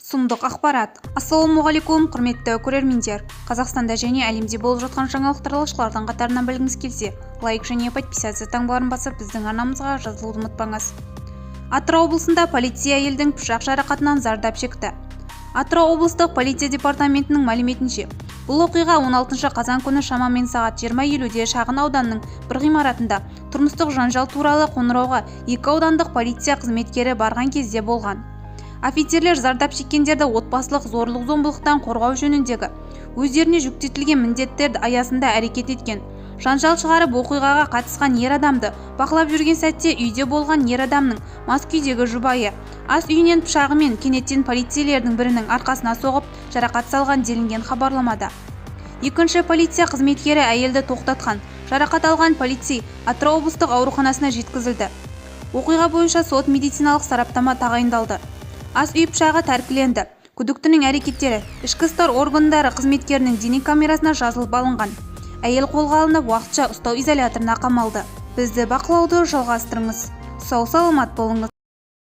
сұмдық ақпарат. Ассалаумағалейкум, құрметті көрермендер. Қазақстанда және әлемде болып жатқан жаңалықтар алғашқылардың қатарынан білгіңіз келсе, лайк және подписация таңбаларын басып, біздің арнамызға жазылуды ұмытпаңыз. Атырау облысында полиция әйелдің пышақ жарақатынан зардап шекті. Атырау облыстық полиция департаментінің мәліметінше, бұл оқиға 16 қазан күні шамамен сағат 20:50-де шағын ауданның бір ғимаратында тұрмыстық жанжал туралы қоңырауға 2 аудандық полиция қызметкері барған кезде болған. Офицерлер зардап шеккендерді отбасылық зорлық-зомбылықтан қорғау жөніндегі өздеріне жүктетілген міндеттерді аясында әрекет еткен. Жанжал шығарып оқиғаға қатысқан ер адамды бақылап жүрген сәтте үйде болған ер адамның мас күйдегі жұбайы ас үйінен пышағымен кенеттен полицейлердің бірінің арқасына соғып жарақат салған делінген хабарламада. Екінші полиция қызметкері әйелді тоқтатқан. Жарақат алған полицей Атырау облыстық ауруханасына жеткізілді. Оқиға бойынша сот-медициналық сараптама тағайындалды. Ас үй пышағы тәркіленді. Күдіктінің әрекеттері ішкі істер органдары қызметкерінің дене камерасына жазылып алынған. Әйел қолға алынып уақытша ұстау изоляторына қамалды. Бізді бақылауды жалғастырыңыз. Сау саламат болыңыз.